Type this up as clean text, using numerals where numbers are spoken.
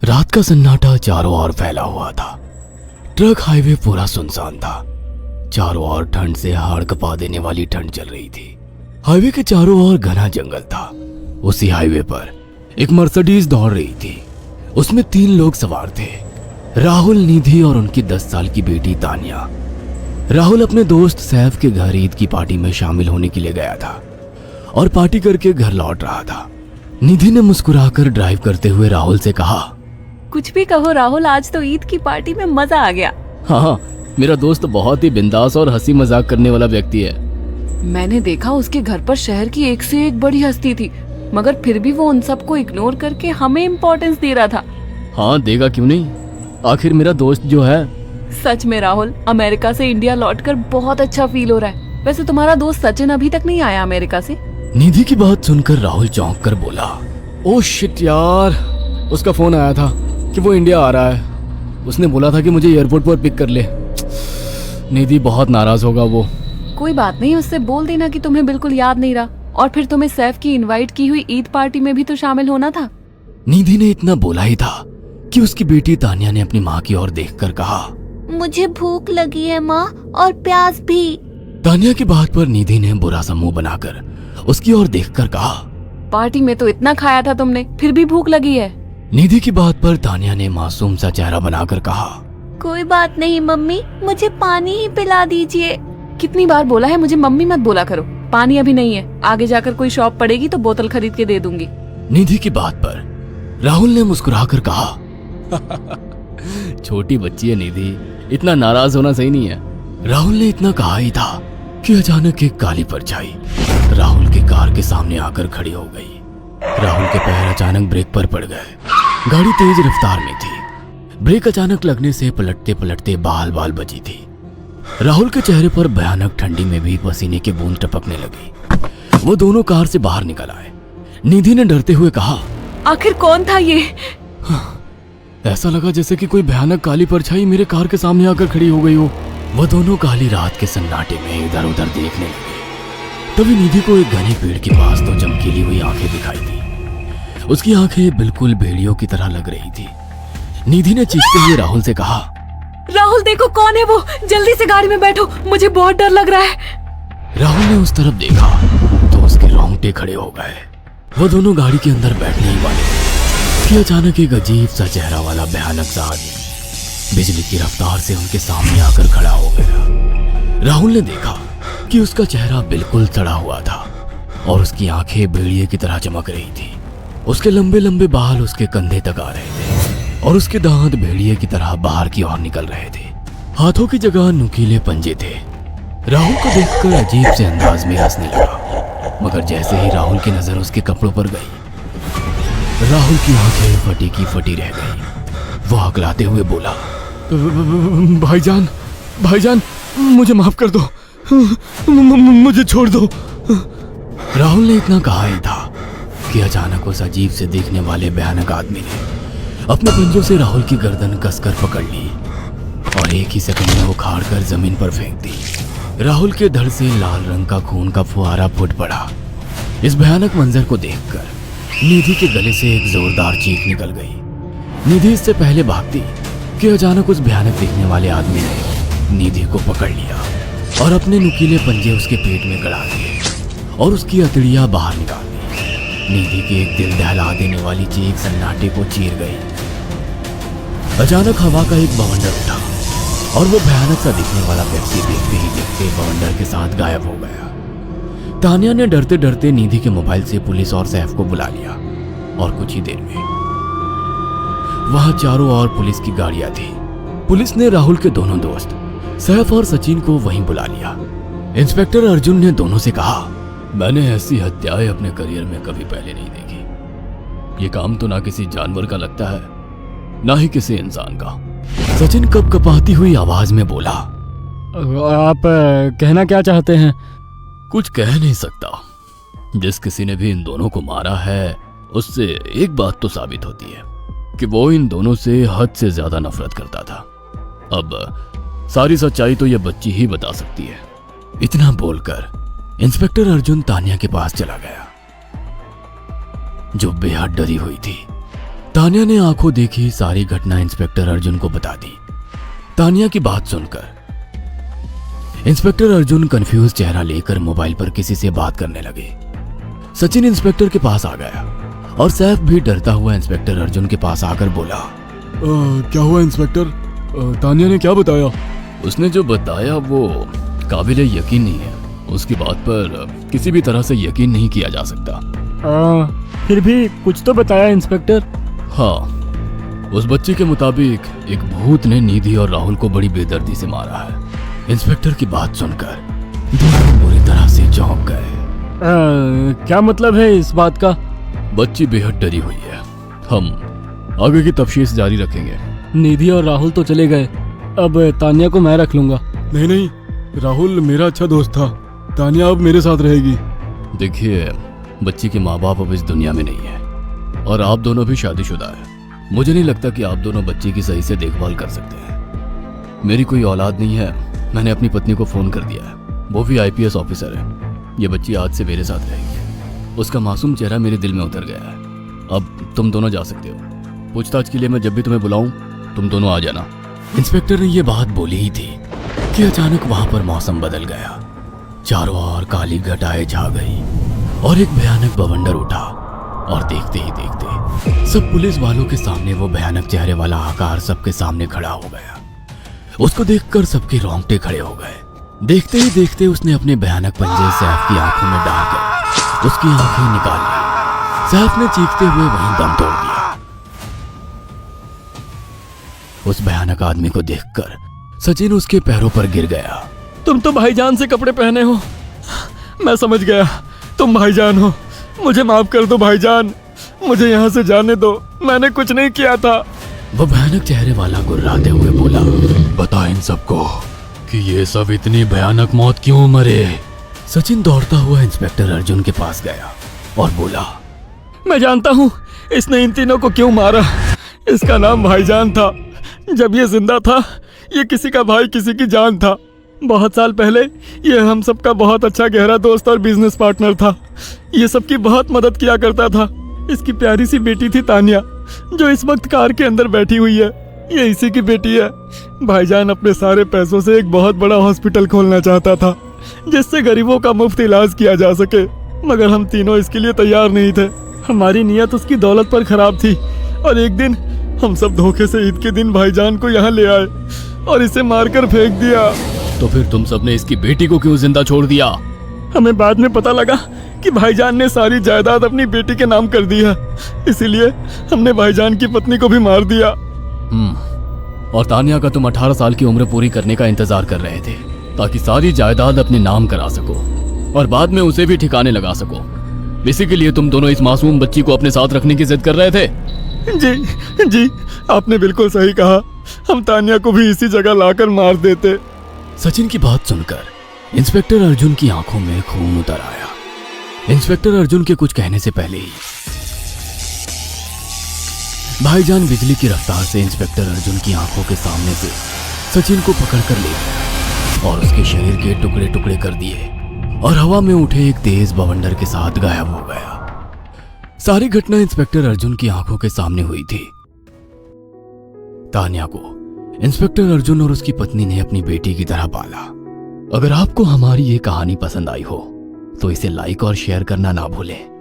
रात का सन्नाटा चारों ओर फैला हुआ था। ट्रक हाईवे पूरा सुनसान था। चारों ओर ठंड से हाड़ कपा देने वाली ठंड चल रही थी। हाईवे के चारों ओर घना जंगल था। उसी हाईवे पर एक मर्सिडीज दौड़ रही थी। उसमें 3 लोग सवार थे, राहुल, निधि और उनकी 10 साल की बेटी तानिया। राहुल अपने दोस्त सैफ के घर ईद की पार्टी में शामिल होने के लिए गया था और पार्टी करके घर लौट रहा था। निधि ने मुस्कुराकर ड्राइव करते हुए राहुल से कहा, कुछ भी कहो राहुल, आज तो ईद की पार्टी में मजा आ गया। हाँ, मेरा दोस्त बहुत ही बिंदास और हंसी मजाक करने वाला व्यक्ति है। मैंने देखा उसके घर पर शहर की एक से एक बड़ी हस्ती थी, मगर फिर भी वो उन सबको इग्नोर करके हमें इम्पोर्टेंस दे रहा था। हाँ, देगा क्यों नहीं, आखिर मेरा दोस्त जो है। सच में राहुल, अमेरिका से इंडिया लौटकर बहुत अच्छा फील हो रहा है। वैसे तुम्हारा दोस्त सचिन अभी तक नहीं आया अमेरिका से? निधि की बात सुनकर राहुल चौंक कर बोला, ओह शिट यार, उसका फोन आया था कि वो इंडिया आ रहा है। उसने बोला था कि मुझे एयरपोर्ट पर पिक कर ले। निधि बहुत नाराज होगा वो। कोई बात नहीं, उससे बोल देना कि तुम्हें बिल्कुल याद नहीं रहा और फिर तुम्हें सैफ की इनवाइट की हुई ईद पार्टी में भी तो शामिल होना था। निधि ने इतना बोला ही था कि उसकी बेटी तानिया ने अपनी माँ की ओर देखकर कहा, मुझे भूख लगी है माँ, और प्यास भी। तानिया की बात पर निधि ने बुरा सा मुंह बनाकर उसकी ओर देखकर कहा, पार्टी में तो इतना खाया था तुमने, फिर भी भूख लगी है। निधि की बात पर तानिया ने मासूम सा चेहरा बनाकर कहा, कोई बात नहीं मम्मी, मुझे पानी ही पिला दीजिए। कितनी बार बोला है मुझे मम्मी मत बोला करो। पानी अभी नहीं है, आगे जाकर कोई शॉप पड़ेगी तो बोतल खरीद के दे दूंगी। निधि की बात पर राहुल ने मुस्कुराकर कहा, छोटी बच्ची है निधि, इतना नाराज होना सही नहीं है। राहुल ने इतना कहा ही था कि अचानक एक काली परछाई राहुल की कार के सामने आकर खड़ी हो गई। राहुल के पैर अचानक ब्रेक पर पड़ गए। गाड़ी तेज रफ्तार में थी। ब्रेक अचानक लगने से पलटते पलटते बाल बाल बची थी। राहुल के चेहरे पर भयानक ठंडी में भी पसीने की बूंद टपकने लगी। वो दोनों कार से बाहर निकल आए। निधि ने डरते हुए कहा, आखिर कौन था ये? ऐसा लगा जैसे कि कोई भयानक काली परछाई मेरे कार के सामने आकर खड़ी हो गई हो। वो दोनों काली रात के सन्नाटे में इधर उधर देखने लगे। तभी निधि को एक घने पेड़ के पास दो चमकीली हुई आंखें दिखाई दी। उसकी आंखें बिल्कुल भेड़ियों की तरह लग रही थी। निधि ने चीखते हुए राहुल से कहा, राहुल देखो कौन है वो, जल्दी से गाड़ी में बैठो, मुझे बहुत डर लग रहा है। राहुल ने उस तरफ देखा तो उसके रोंगटे खड़े हो गए। वो दोनों गाड़ी के अंदर बैठने ही वाले थे कि अचानक एक अजीब सा चेहरा वाला भयानक सा आदमी बिजली की रफ्तार से उनके सामने आकर खड़ा हो गया। राहुल ने देखा कि उसका चेहरा बिल्कुल सड़ा हुआ था और उसकी आंखें भेड़िए की तरह चमक रही थी। उसके लंबे लंबे बाल उसके कंधे तक आ रहे थे और उसके दांत भेड़िए की तरह बाहर की ओर निकल रहे थे। हाथों की जगह नुकीले पंजे थे। राहुल को देखकर अजीब से अंदाज में हंसने लगा, मगर जैसे ही राहुल की नजर उसके कपड़ों पर गई, राहुल की आंखें फटी की फटी रह गई। वो हकलाते हुए बोला, भाईजान, भाईजान, मुझे माफ कर दो, मुझे छोड़ दो। राहुल ने इतना कहा ही था कि अचानक उस अजीब से देखने वाले भयानक आदमी ने अपने पंजों से राहुल की गर्दन कसकर पकड़ ली और एक ही सेकंड में उखाड़ कर जमीन पर फेंक दी। राहुल के धड़ से लाल रंग का खून का फुहारा फूट पड़ा। इस भयानक मंजर को देखकर निधि के गले से एक जोरदार चीख निकल गई। निधि इससे पहले भागती कि अचानक उस भयानक दिखने वाले आदमी ने निधि को पकड़ लिया और अपने नुकीले पंजे उसके पेट में गड़ा दिए और उसकी अतड़ियां बाहर निकाल दी। निधि की एक दिल दहला देने वाली चीख सन्नाटे को चीर गई। अचानक हवा का एक बवंडर उठा और वो भयानक सा दिखने वाला व्यक्ति देखते ही देखते बवंडर के साथ गायब हो गया। तानिया ने डरते डरते निधि के मोबाइल से पुलिस और सैफ को बुला लिया और कुछ ही देर में वहां चारों ओर पुलिस की गाड़ियां थी। पुलिस ने राहुल के दोनों दोस्त सैफ और सचिन को वहीं बुला लिया। इंस्पेक्टर अर्जुन ने दोनों से कहा, मैंने ऐसी हत्याएं अपने करियर में कभी पहले नहीं देखी। ये काम तो ना किसी जानवर का लगता है, ना ही किसी इंसान का। सचिन कपकपाती हुई आवाज में बोला, आप कहना क्या चाहते हैं? कुछ कह नहीं सकता। जिस किसी ने भी इन दोनों को मारा है उससे एक बात तो साबित होती है कि वो इन दोनों से हद से ज्यादा नफरत करता था। अब सारी सच्चाई तो यह बच्ची ही बता सकती है। इतना बोलकर इंस्पेक्टर अर्जुन तानिया के पास चला गया, जो बेहद डरी हुई थी। तानिया ने आंखों देखी सारी घटना इंस्पेक्टर अर्जुन को बता दी। तानिया की बात सुनकर इंस्पेक्टर अर्जुन कंफ्यूज चेहरा लेकर मोबाइल पर किसी से बात करने लगे। सचिन इंस्पेक्टर के पास आ गया और सैफ भी डरता हुआ इंस्पेक्टर अर्जुन के पास आकर बोला, क्या हुआ इंस्पेक्टर? तानिया ने क्या बताया? उसने जो बताया वो काबिल यकीन नहीं है। उसकी बात पर किसी भी तरह से यकीन नहीं किया जा सकता। फिर भी कुछ तो बताया इंस्पेक्टर। हाँ, उस बच्चे के मुताबिक एक भूत ने निधि और राहुल को बड़ी बेदर्दी से मारा है। इंस्पेक्टर की बात सुनकर दोनों बुरी तरह से चौंक गए। क्या मतलब है इस बात का? बच्ची बेहद डरी हुई है। हम आगे की तफ्तीश जारी रखेंगे। निधि और राहुल तो चले गए, अब तानिया को मैं रख लूंगा। नहीं, राहुल मेरा अच्छा दोस्त था। तानिया अब मेरे साथ रहेगी। देखिए, बच्ची के माँ बाप अब इस दुनिया में नहीं है और आप दोनों भी शादीशुदा है। मुझे नहीं लगता कि आप दोनों बच्ची की सही से देखभाल कर सकते हैं। मेरी कोई औलाद नहीं है। मैंने अपनी पत्नी को फोन कर दिया है, वो भी IPS ऑफिसर है। ये बच्ची आज से मेरे साथ रहेगी। उसका मासूम चेहरा मेरे दिल में उतर गया है। अब तुम दोनों जा सकते हो। पूछताछ के लिए मैं जब भी तुम्हें बुलाऊं तुम दोनों आ जाना। इंस्पेक्टर ने ये बात बोली ही थी कि अचानक वहां पर मौसम बदल गया। चारों ओर काली घटाएं छा गई और एक भयानक बवंडर उठा और देखते ही देखते सब पुलिस वालों के सामने वो भयानक चेहरे वाला आकार सबके सामने खड़ा हो गया। उसको देखकर सबके रोंगटे खड़े हो गए। देखते ही देखते उसने अपने भयानक पंजे सैफ की आंखों में डालकर उसकी आंखें निकाल ली। सैफ ने चीखते हुए वहीं दम तोड़ दिया। उस भयानक आदमी को देखकर सचिन उसके पैरों पर गिर गया। तुम तो भाईजान से कपड़े पहने हो। मैं समझ गया, तुम भाईजान हो। मुझे माफ कर दो भाईजान, मुझे यहाँ से जाने दो। मैंने कुछ नहीं किया था। वो भयानक चेहरे वाला गुर्राते हुए बोला, बता इन सबको कि ये सब इतनी भयानक मौत क्यों मरे। सचिन दौड़ता हुआ इंस्पेक्टर अर्जुन के पास गया और बोला, मैं जानता हूँ इसने इन तीनों को क्यों मारा। इसका नाम भाईजान था। जब ये जिंदा था ये किसी का भाई किसी की जान था। बहुत साल पहले ये हम सबका बहुत अच्छा गहरा दोस्त और बिजनेस पार्टनर था। ये सबकी बहुत मदद किया करता था। इसकी प्यारी सी बेटी थी तानिया, जो इस वक्त कार के अंदर बैठी हुई है। ये इसी की बेटी है। भाईजान अपने सारे पैसों से एक बहुत बड़ा हॉस्पिटल खोलना चाहता था, जिससे गरीबों का मुफ्त इलाज किया जा सके, मगर हम तीनों इसके लिए तैयार नहीं थे। हमारी नीयत उसकी दौलत पर खराब थी और एक दिन हम सब धोखे से ईद के दिन भाईजान को यहाँ ले आए और इसे मारकर फेंक दिया। तो फिर तुम सबने इसकी बेटी को क्यों जिंदा छोड़ दिया? हमें बाद में पता लगा कि भाईजान ने सारी जायदाद अपनी बेटी के नाम कर दी है, इसीलिए हमने भाईजान की पत्नी को भी मार दिया। और तानिया का तुम 18 साल की उम्र पूरी करने का इंतजार कर रहे थे ताकि सारी जायदाद अपने नाम करा सको और बाद में उसे भी ठिकाने लगा सको। इसी के लिए तुम दोनों इस मासूम बच्ची को अपने साथ रखने की जिद कर रहे थे। जी, आपने बिल्कुल सही कहा। हम तानिया को भी इसी जगह लाकर मार देते। सचिन की बात सुनकर इंस्पेक्टर अर्जुन की आंखों में खून उतर आया। इंस्पेक्टर अर्जुन के कुछ कहने से पहले ही भाईजान बिजली की रफ्तार से इंस्पेक्टर अर्जुन की आंखों के सामने से सचिन को पकड़कर ले गया और उसके शरीर के टुकड़े टुकड़े कर दिए और हवा में उठे एक तेज बवंडर के साथ गायब हो गया। सारी घटना इंस्पेक्टर अर्जुन की आंखों के सामने हुई थी। तानिया को इंस्पेक्टर अर्जुन और उसकी पत्नी ने अपनी बेटी की तरह पाला। अगर आपको हमारी ये कहानी पसंद आई हो तो इसे लाइक और शेयर करना ना भूलें।